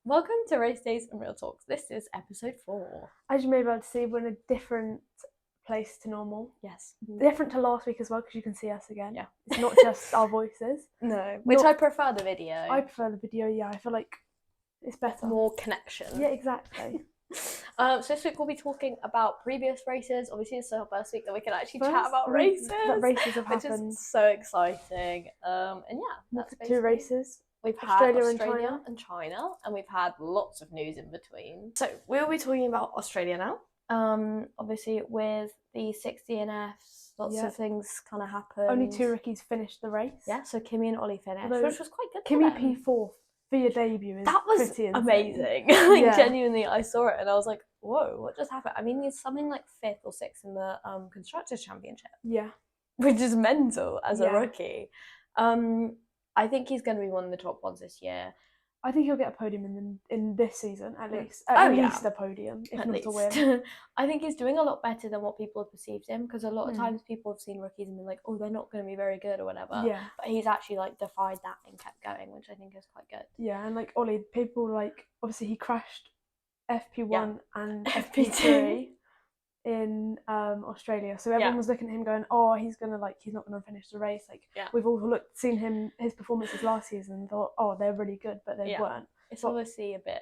Welcome to Race Days and Real Talks. This is episode 4. As you may be able to see, we're in a different place to normal. Yes. Different to last week as well, because you can see us again. Yeah. It's not just our voices. No, which I prefer the video. I prefer the video, yeah. I feel like it's better. More connection. Yeah, exactly. So this week we'll be talking about previous races. Obviously, it's the first week that we can actually chat about races. That races have which happened. is so exciting. And yeah, that's two races. We've Australia had Australia and China, and we've had lots of news in between. So we'll be talking about Australia now. Obviously, with the 6 DNFs, lots of things kind of happened. Only 2 rookies finished the race. Yeah, so Kimmy and Ollie finished, which was quite good. Kimmy P4th for your debut is that was pretty amazing. Like, genuinely, I saw it and I was like, whoa, what just happened? I mean, he's something like 5th or 6th in the Constructors' Championship. Yeah. Which is mental as a rookie. I think he's going to be one of the top ones this year. I think he'll get a podium in this season, at least. At least a podium, if not a win. I think he's doing a lot better than what people have perceived him, because a lot of times people have seen rookies and been like, oh, they're not going to be very good or whatever. Yeah. But he's actually like defied that and kept going, which I think is quite good. Yeah, and like Ollie, people like, obviously he crashed FP1 and FP3 in Australia, so everyone was looking at him going, oh, he's not gonna finish the race. Like, we've all seen his performances last season and thought, oh, they're really good, but they weren't. It's obviously a bit,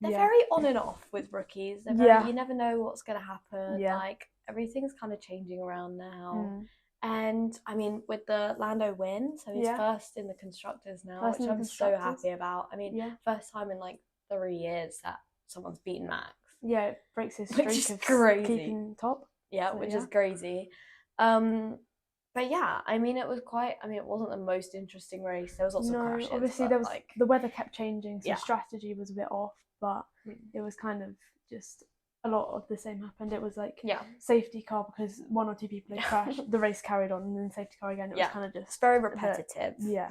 they're very on and off with rookies. They're very, you never know what's gonna happen. Like, everything's kind of changing around now. And I mean, with the Lando win, so he's first in the constructors now, which I'm so happy about. I mean, first time in like 3 years that someone's beaten Max. Yeah, it breaks his streak of keeping top. Yeah, so, which is crazy. But yeah, I mean, it wasn't the most interesting race. There was lots of crashes. Obviously, there was the weather kept changing, so strategy was a bit off. But it was kind of just a lot of the same happened. It was like safety car because 1 or 2 people had crashed. The race carried on, and then safety car again. It was kind of just very repetitive. Yeah.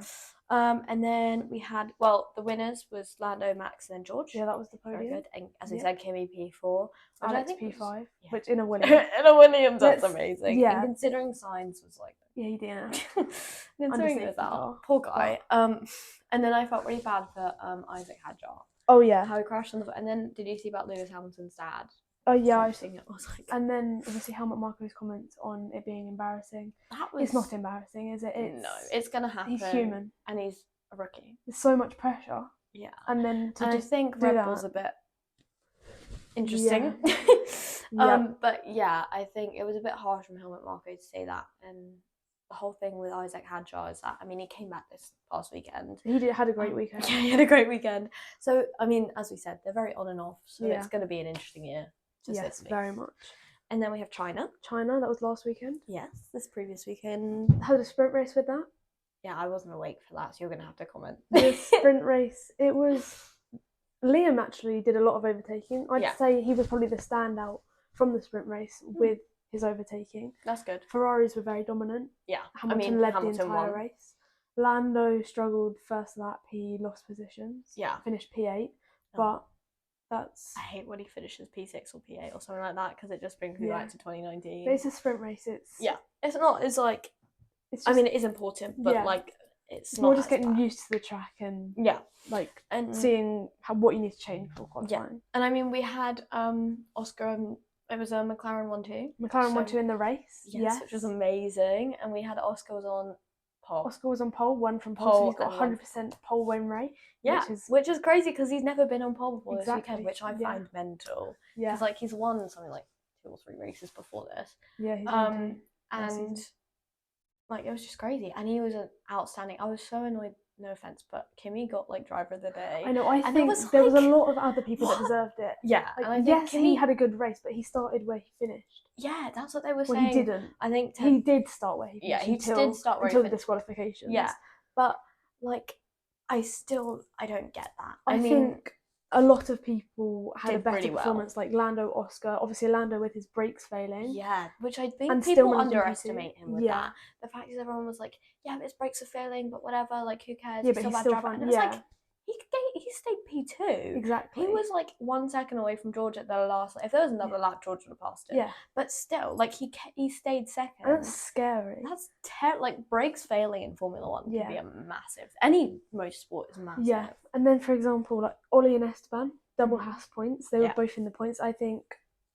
And then we had, the winners was Lando, Max, and then George. Yeah, that was the podium. Very good. And as I said, Kimmy P4. Alex P5, which in a Williams. In a Williams, that's amazing. Yeah. And considering Sainz was like... Yeah, he didn't. Considering that. Poor guy. And then I felt really bad for Isaac Hadjar. Oh, yeah. How he crashed on the... And then did you see about Lewis Hamilton's dad? Oh yeah, I've seen it. And then obviously Helmut Marko's comments on it being embarrassing. It's not embarrassing, is it? No, it's gonna happen. He's human, and he's a rookie. There's so much pressure. Yeah, and then I think Red Bull's a bit interesting. But yeah, I think it was a bit harsh from Helmut Marko to say that. And the whole thing with Isaac Hadjar is that, I mean, he came back this past weekend. He had a great weekend. Yeah, he had a great weekend. So I mean, as we said, they're very on and off. So it's going to be an interesting year. Yes, very much. And then we have China. That was last weekend. Yes, this previous weekend. Had a sprint race with that. Yeah, I wasn't awake for that, so you're going to have to comment. The sprint race, it was... Liam actually did a lot of overtaking. I'd say he was probably the standout from the sprint race with his overtaking. That's good. Ferraris were very dominant. Yeah, Hamilton led the entire race. Lando struggled first lap. He lost positions. Yeah. Finished P8, but... I hate when he finishes P6 or P8 or something like that, because it just brings me back to 2019. But it's a sprint race. It's not. It's like, I mean, it is important, but like, it's not more just getting used to the track and and seeing what you need to change for qualifying. Yeah. And I mean, we had Oscar and it was a McLaren 1-2. McLaren 1-2 in the race. Yes, which was amazing. And we had Oscar was on pole. Oscar was on pole, won from pole, so he's got 100% pole win rate. Yeah, which is crazy because he's never been on pole before this weekend, which I find mental. Yeah, because like he's won something like 2 or 3 races before this. Yeah, he's and like it was just crazy, and he was an outstanding. I was so annoyed. No offense, but Kimmy got like driver of the day. I know. I think there was a lot of other people that deserved it. Yeah, like, and I think he had a good race, but he started where he finished. Yeah, that's what they were saying. He didn't. I think he did start where he finished. Yeah, he did start where until the disqualifications. Yeah, but like, I don't get that. I think a lot of people had a better performance, like Lando, Oscar. Obviously, Lando with his brakes failing. Yeah, which I think people underestimate him with that. The fact is, everyone was like, "Yeah, but his brakes are failing, but whatever. Like, who cares? Yeah, but he's still fine. And it's like, he he stayed P2. Exactly. He was like 1 second away from George at the last. If there was another lap, George would have passed him. Yeah. But still, like he stayed second. And that's scary. That's like brakes failing in Formula One can be a massive. Any motorsport is massive. Yeah. And then, for example, like Ollie and Esteban, double Haas points. They were both in the points. I think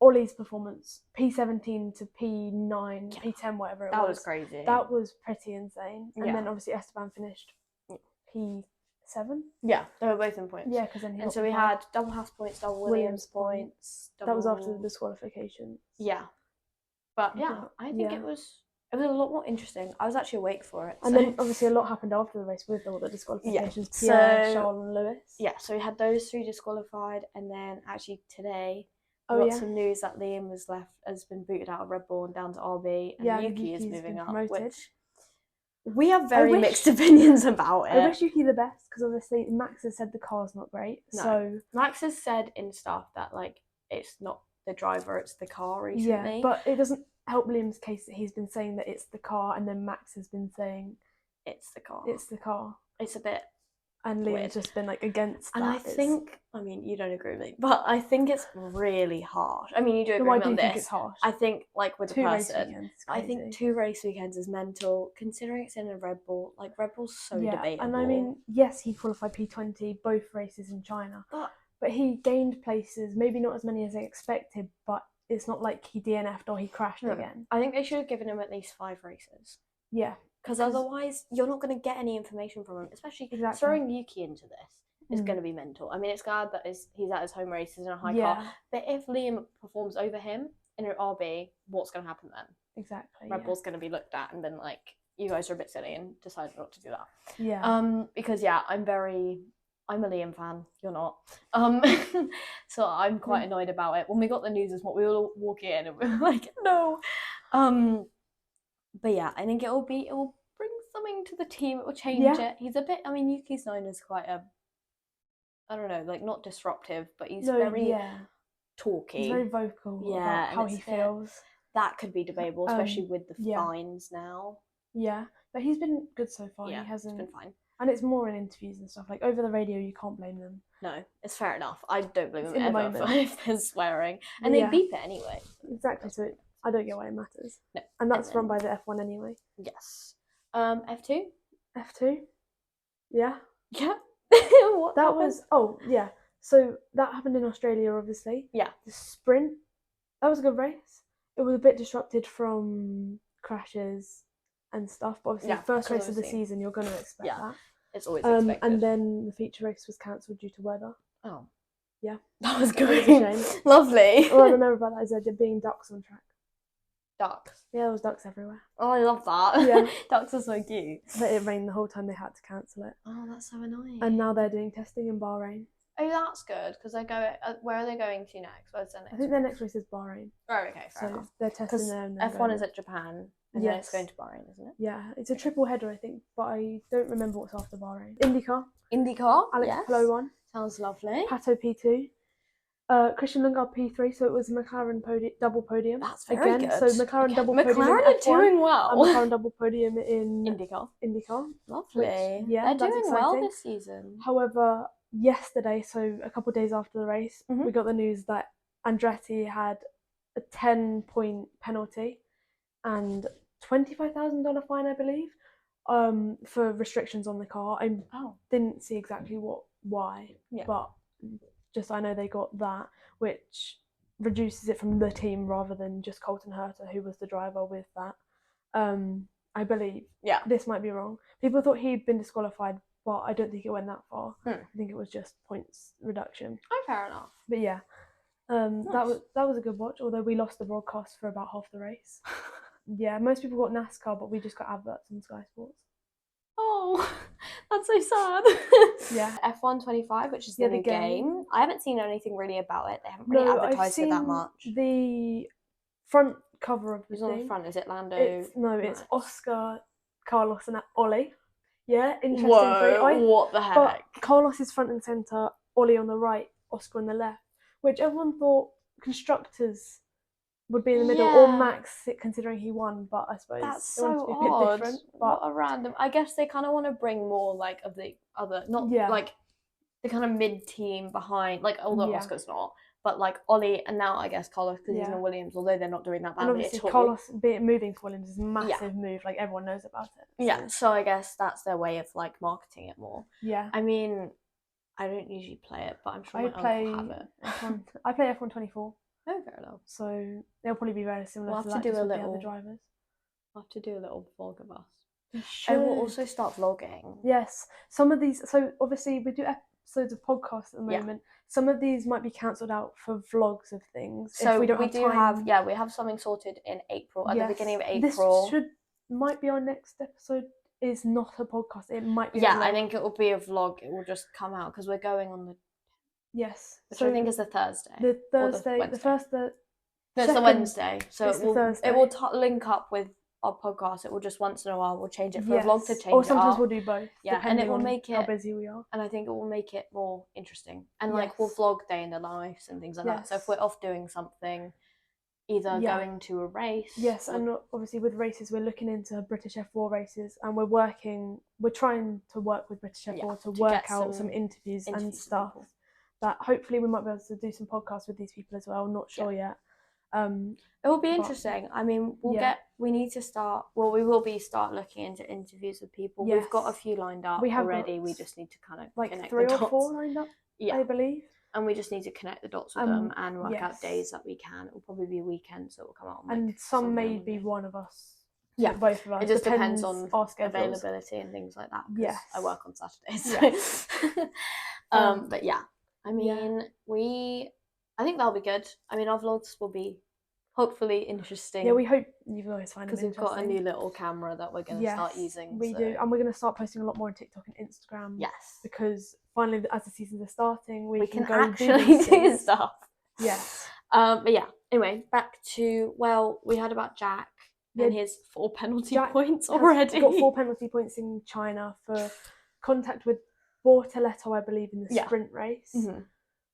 Ollie's performance, P17 to P9, P10, whatever it was. That was crazy. That was pretty insane. And then obviously Esteban finished P7. Yeah, they were both in points. Yeah, because then we had double Haas points, double Williams points. That was after the disqualification. Yeah, but I think it was a lot more interesting. I was actually awake for it. And then obviously a lot happened after the race with all the disqualifications. Kiera, Charles and Lewis. Yeah, so we had those 3 disqualified, and then actually today we got some news that Liam has been booted out of Red Bull and down to RB, and Yuki is moving up, which we have very mixed opinions about it. I wish Yuki the best, because obviously Max has said the car's not great. No. So Max has said in stuff that like it's not the driver, it's the car recently. Yeah, but it doesn't help Liam's case that he's been saying that it's the car, and then Max has been saying it's the car. It's the car. It's a bit. And Liam's just been like against that. And I think, I mean, you don't agree with me, but I think it's really harsh. I mean, you do agree with me on this. I think it's harsh. I think, like with 2 the race person, weekends, I think 2 race weekends is mental, considering it's in a Red Bull. Like, Red Bull's so debatable. And I mean, yes, he qualified P20 both races in China, but he gained places, maybe not as many as they expected, but it's not like he DNF'd or he crashed again. I think they should have given him at least 5 races. Yeah. Because otherwise, you're not going to get any information from him, especially throwing Yuki into this is going to be mental. I mean, it's glad that he's at his home races in a high car, but if Liam performs over him in an RB, what's going to happen then? Exactly. Red Bull's going to be looked at and been like, you guys are a bit silly, and decided not to do that. Yeah. Because I'm a Liam fan. You're not. So I'm quite annoyed about it. When we got the news, we were all walking in and we were like, no. But yeah, I think it will bring something to the team. It will change it. He's a bit. I mean, Yuki's known as quite a. I don't know, like not disruptive, but he's very talky. He's very vocal about how he feels. That could be debatable, especially with the fines now. Yeah, but he's been good so far. Yeah, he hasn't. It's been fine. And it's more in interviews and stuff. Like over the radio, you can't blame them. No, it's fair enough. I don't blame them in ever the moment. if they're swearing, and they beep it anyway. Exactly. So I don't get why it matters. No, and that's run by the F1 anyway. Yes. F2. F2. Yeah. Yeah. What that happened? Was so that happened in Australia, obviously. Yeah. The sprint, that was a good race. It was a bit disrupted from crashes and stuff, but obviously the first race of the season, you're going to expect that. It's always expected. And then the feature race was cancelled due to weather. Oh. Yeah. That was good. It was a shame. Lovely. All I remember about that is there being ducks on track. Ducks? Yeah, there was ducks everywhere. Oh, I love that. Yeah. Ducks are so cute. But it rained the whole time, they had to cancel it. Oh, that's so annoying. And now they're doing testing in Bahrain. Oh, that's good, because they go. Where are they going to next? Where's their next? I think their next race is Bahrain. Oh, okay, fair enough. They're testing there. And F1 is at Japan, and then it's going to Bahrain, isn't it? Yeah, it's a triple header, I think, but I don't remember what's after Bahrain. IndyCar. Alex Palou won. Sounds lovely. Pato P2. Christian Lundgaard P3, so it was McLaren double podium. That's very good. So McLaren double podium. McLaren are doing well. And McLaren double podium in IndyCar. Lovely. They're doing well this season. However, yesterday, so a couple of days after the race, we got the news that Andretti had a 10-point penalty and $25,000 fine, I believe, for restrictions on the car. I didn't see exactly why, but just I know they got that, which reduces it from the team rather than just Colton Herta, who was the driver with that. I believe. Yeah. This might be wrong. People thought he'd been disqualified, but I don't think it went that far. I think it was just points reduction. Oh, fair enough. But yeah, nice. that was a good watch. Although we lost the broadcast for about half the race. Yeah, most people got NASCAR, but we just got adverts on Sky Sports. Oh, that's so sad. Yeah. F1 25, which is the new game. I haven't seen anything really about it. They haven't really advertised it that much. The front cover of the thing. On the front, is it Lando? It's Oscar, Carlos, and Ollie. Yeah, interesting. Whoa, what the heck? But Carlos is front and centre, Ollie on the right, Oscar on the left, which everyone thought constructors would be in the middle, or Max, considering he won, but I suppose that's so odd. Different, but what a random. I guess they kind of want to bring more like of the other, not like the kind of mid-team behind, like, although Oscar's not, but like Ollie and now I guess Carlos, because he's in Williams, although they're not doing that badly. And obviously Carlos moving to Williams is a massive move, like everyone knows about it. So I guess that's their way of like marketing it more. Yeah. I mean, I don't usually play it, but I'm sure my uncle have it. I play F1 24. Oh, fair enough. So they'll probably be very similar to that with the other drivers. We'll have to do a little vlog of us. And we'll also start vlogging. Yes. Some of these, so obviously we do episodes of podcasts at the moment. Some of these might be cancelled out for vlogs of things. So if we don't have time. We have something sorted in April, at the beginning of April. This might be our next episode. Is not a podcast. It might be. I think it will be a vlog. It will just come out because we're going on the. Yes. Which I think is the Thursday. The Thursday. It's the Wednesday. So it will link up with our podcast. It will just once in a while we'll change it for a vlog to change it. Or sometimes we'll do both. Yeah, and it will make it how busy we are. And I think it will make it more interesting. And like we'll vlog day in the lives and things like that. So if we're off doing something, either going to a race. Yes, and obviously with races we're looking into British F4 races, and we're trying to work with British F4 to work out some interviews and stuff. That hopefully we might be able to do some podcasts with these people as well. Not sure yet. It will be interesting. I mean, we need to start. Well, we will start looking into interviews with people. Yes. We've got a few lined up already. We just need to kind of like connect 3 the or dots. 4 lined up. I believe. And we just need to connect the dots with them and work out days that we can. It will probably be a weekend, so it will come out on and some may be one of us. Yeah, both of us. It just depends on our availability and things like that. Yes, I work on Saturdays. So. Yes. But yeah, I mean, I think that'll be good. I mean, our vlogs will be hopefully interesting. Yeah, we hope you guys find them interesting. Because we've got a new little camera that we're going to start using. We do, and we're going to start posting a lot more on TikTok and Instagram. Yes. Because finally, as the seasons are starting, we can go actually do stuff. Yes. But yeah, anyway, back to, we heard about Jack and his 4 penalty points already. Got 4 penalty points in China for contact with Bortoletto, I believe, in the sprint race. Mm-hmm.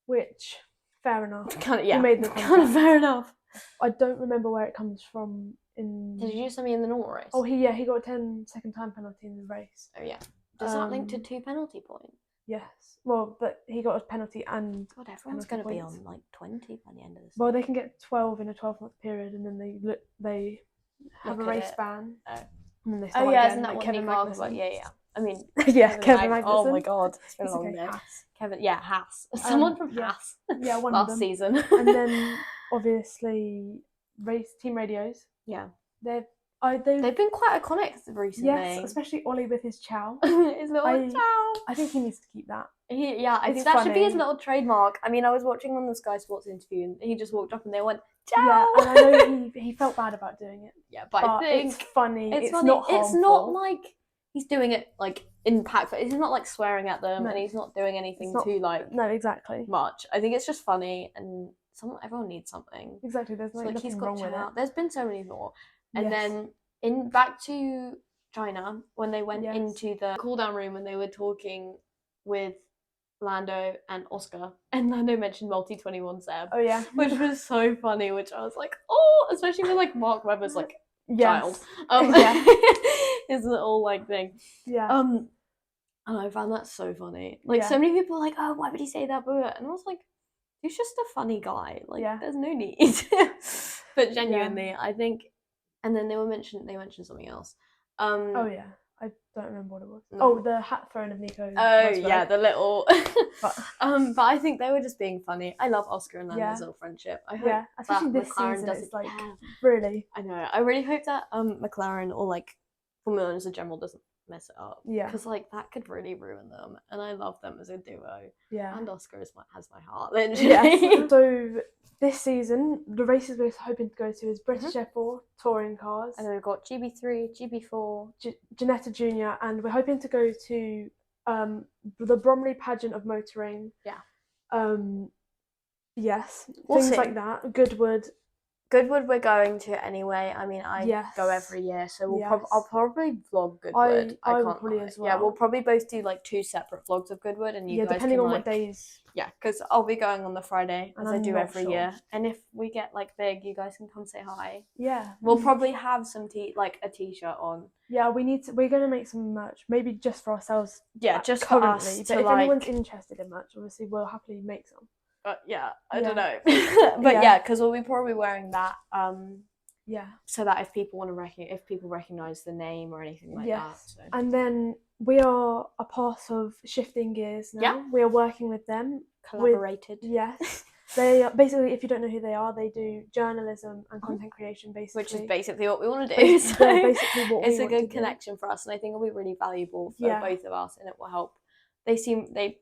Which, fair enough. He made the contact. Kind of fair enough. I don't remember where it comes from. Did you do something in the normal race? Oh, he got a 10-second time penalty in the race. Oh yeah. Does that link to 2 penalty points? Yes. Well, but he got a penalty and. God, everyone's going to be on like 20 by the end of this. Well, they can get 12 in a 12-month period, and then they have a race ban. Oh. And then they start again, isn't that what Kevin Magnussen? Yeah. I mean, Kevin Magnussen. Oh my God, it's been a long day. Haas. Someone from Haas. Yeah, one last of them. season. And then obviously team radios. Yeah, they've been quite iconic recently. Yes, especially Ollie with his chow. His little chow. I think he needs to keep that. I think that should be his little trademark. I mean, I was watching on the Sky Sports interview and he just walked up and they went, chow! Yeah, and I know he felt bad about doing it. Yeah, but I think it's funny. It's funny. Not harmful. It's not like he's doing it like impactful. He's not like swearing at them and he's not doing anything too like exactly much. I think it's just funny and everyone needs something. Exactly, there's nothing wrong with it. There's been so many more. And then back to China, when they went into the cool down room and they were talking with Lando and Oscar, and Lando mentioned multi 21 Seb. Oh yeah, which was so funny. Which I was like, oh, especially with like Mark Webber's like child, his little like thing. Yeah. And I found that so funny. Like so many people were like, oh, why would he say that? And I was like, he's just a funny guy. Like there's no need. But genuinely, I think. And then they mentioned something else. Oh yeah. I don't remember what it was. No. Oh, the hat throwing of Nico. Oh yeah, the little. But I think they were just being funny. I love Oscar and Lando's little friendship. I hope especially that this McLaren season. doesn't. It's like really. I know. I really hope that McLaren or like Formula 1 as a general doesn't mess it up. Yeah. Because like that could really ruin them, and I love them as a duo. Yeah. And Oscar has my heart. Literally. Yes. So this season, the races we're hoping to go to is British F4 touring cars, and then we've got GB3, GB4, Ginetta Junior, and we're hoping to go to the Bromley pageant of motoring. Yeah. Yes. Things like that. Goodwood Goodwood we're going to anyway. I mean, I go every year, so I'll probably vlog Goodwood. I can't probably as well. Yeah, we'll probably both do like 2 separate vlogs of Goodwood, and you guys depending can, on like, what days. Yeah, because I'll be going on the Friday, as I do every year. And if we get like big, you guys can come say hi. Yeah. We'll probably have some a t-shirt on. Yeah, we're gonna make some merch, maybe just for ourselves. Yeah, just currently. For us. But if anyone's interested in merch, obviously we'll happily make some. Yeah, I don't know. But because we'll be probably wearing that. So that if people recognize the name or anything like that. So. And then we are a part of Shifting Gears now. Yeah. We are working with them. Collaborated. Yes. They are, basically, if you don't know who they are, they do journalism and content creation, basically. Which is basically what we want to do. So basically what it's a good connection for us, and I think it'll be really valuable for both of us, and it will help. They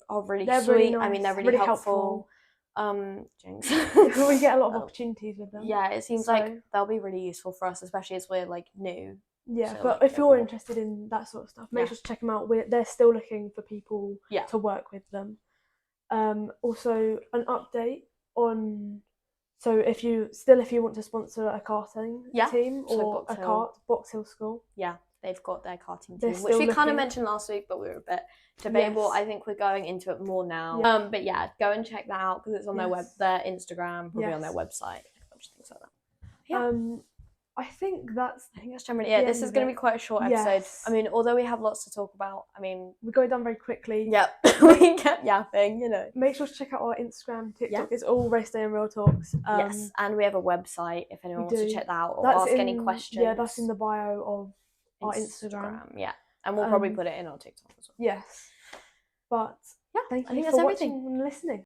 are really sweet. Really nice. I mean, they're really helpful. Jinx. We get a lot of opportunities with them. Yeah, it seems like they'll be really useful for us, especially as we're like new. Yeah, so, but if you're interested in that sort of stuff, make sure to check them out. They're still looking for people to work with them. Also, an update on. So if you want to sponsor a karting team or a Box Hill School. Yeah, they've got their karting team, which we kind of mentioned last week, but we were a bit debatable. Yes. I think we're going into it more now. Yeah. But yeah, go and check that out because it's on their Instagram, probably on their website, things like that. Yeah. I think that's generally it. This is going to be quite a short episode. Yes. I mean, although we have lots to talk about, I mean, we got it done very quickly. Yeah, we kept yapping, you know. Make sure to check out our Instagram, TikTok. It's all Race Day and Real Talks. Yes, and we have a website if anyone wants to check that out or ask any questions. Yeah, that's in the bio of our Instagram. Yeah, and we'll probably put it in our TikTok as well. Yes, but thank you for watching and listening.